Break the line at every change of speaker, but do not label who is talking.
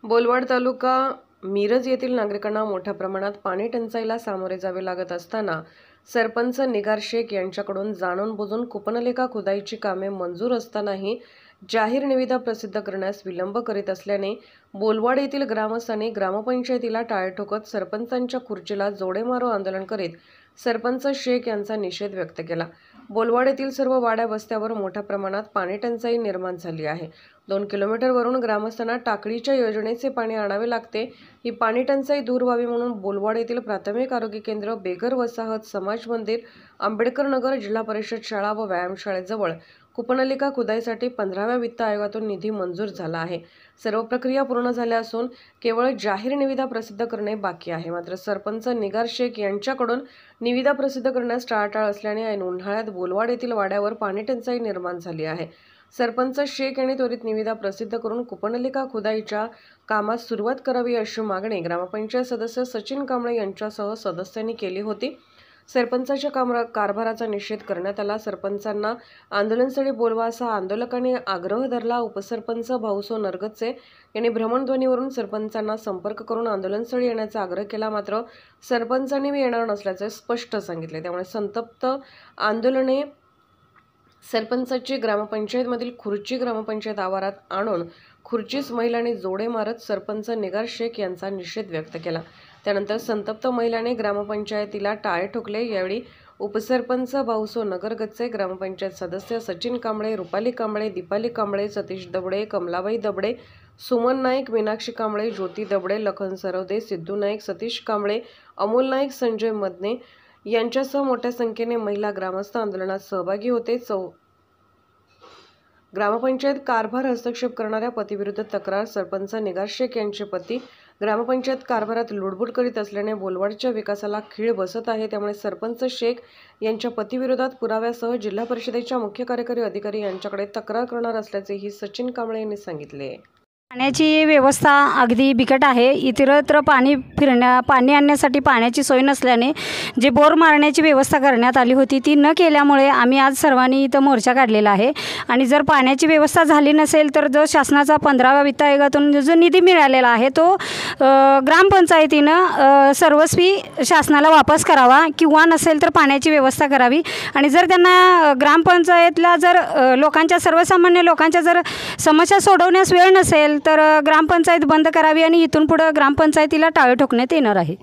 बोलवड तालुका मिरज येथील नागरिकांना मोठ्या प्रमाणात पाणी टंचाईला सामोरे जावे लागत असताना सरपंच निगार शेख यांच्याकडून जाणून बुजून कूपनलिका खुदाईची कामे मंजूर असतानाही जाहीर निविदा प्रसिद्ध करण्यास विलंब करीत असल्याने बोलवड येथील ग्रामस्थांनी ग्रामपंचायतीला टाळे ठोकत सरपंचांच्या खुर्चीला जोडे मारो आंदोलन करीत सरपंच शेख यांचा निषेध व्यक्त केला। बोलवड येथील सर्व वाड्या वस्त्यावर मोठ्या प्रमाणात पाणी टंचाई निर्माण झाली आहे। 2 किलोमीटरवरून ग्रामस्थांना टाकळीच्या योजनेचे पाणी आणावे लागते। ही पाणी टंचाई दूर व्हावी म्हणून बोलवड येथील प्राथमिक आरोग्य केंद्र, बेघर वसाहत, समाज मंदिर, आंबेडकर नगर, जिल्हा परिषद शाळा व व्यायामशाळेजवळ कूपनलिका खुदाईसाठी 15व्या वित्त आयोगातून निधी मंजूर झाला आहे। सर्व प्रक्रिया पूर्ण झाल्या असून केवळ जाहीर निविदा प्रसिद्ध करणे बाकी आहे। मात्र सरपंच निगार शेख यांच्याकडून निविदा प्रसिद्ध करण्यास टाळाटाळ असल्याने ऐन उन्हाळ्यात बोलवड येथील वाड्यावर पाणी टंचाई निर्माण झाली आहे। सरपंच शेख यांनी त्वरित निविदा प्रसिद्ध करून कूपनलिका खुदाईच्या कामास सुरुवात करावी अशी मागणी ग्रामपंचायत सदस्य सचिन कांबळे यांच्यासह सदस्यांनी केली होती। सरपंचाच्या कारभाराचा निषेध करण्यात आला। सरपंचांना आंदोलनस्थळी बोलवा असा आंदोलकांनी आग्रह धरला। उपसरपंच भाऊसो नरगच्चे यांनी भ्रमणध्वनीवरून सरपंचांना संपर्क करून आंदोलनस्थळी येण्याचा आग्रह केला, मात्र सरपंचांनी येणार नसल्याचे स्पष्ट सांगितले। त्यामुळे संतप्त आंदोलने सरपंचाची ग्रामपंचायतमधील खुर्ची ग्रामपंचायत आवारात आणून खुर्चीस महिलांनी जोडे मारत सरपंच निगार शेख यांचा निषेध व्यक्त केला। त्यानंतर संतप्त महिलांनी ग्रामपंचायतीला टाळे ठोकले। यावेळी उपसरपंच भाऊसो नगरगच्चे, ग्रामपंचायत सदस्य सचिन कांबळे, रुपाली कांबळे, दीपाली कांबळे, सतीश दबडे, कमलाबाई दबडे, सुमन नाईक, मीनाक्षी कांबळे, ज्योती दबडे, लखन सरवदे, सिद्धू नाईक, सतीश कांबळे, अमोल नाईक, संजय मदने यांच्यासह मोठ्या संख्येने महिला ग्रामस्थ आंदोलनात सहभागी होते। ग्रामपंचायत कारभार हस्तक्षेप करणाऱ्या पतीविरुद्ध तक्रार। सरपंच निगार शेख यांचे पती ग्रामपंचायत कारभारात लुडबुड करीत असल्याने बोलवडच्या विकासाला खीळ बसत आहे। त्यामुळे सरपंच शेख यांच्या पतीविरोधात पुराव्यासह जिल्हा परिषदेच्या मुख्य कार्यकारी अधिकारी यांच्याकडे तक्रार करणार असल्याचेही सचिन कांबळे यांनी सांगितले।
पाण्याची व्यवस्था अगदी बिकट आहे। इतरत्र पाणी आणण्यासाठी पाण्याची सोय नसल्याने जे बोर मारण्याची व्यवस्था करण्यात आली होती ती न केल्यामुळे आम्ही आज सर्वांनी इथं मोर्चा काढलेला आहे। आणि जर पाण्याची व्यवस्था झाली नसेल तर जो शासनाचा 15व्या वित्त आयोगातून जो निधी मिळालेला आहे तो ग्रामपंचायतीनं सर्वस्वी शासनाला वापस करावा किंवा नसेल तर पाण्याची व्यवस्था करावी। आणि जर त्यांना ग्रामपंचायतला जर सर्वसामान्य लोकांच्या जर समस्या सोडवण्यास वेळ नसेल तर ग्रामपंचायत बंद करावी आणि इथून पुढे ग्रामपंचायतीला टाळे ठोकण्यात येणार आहे।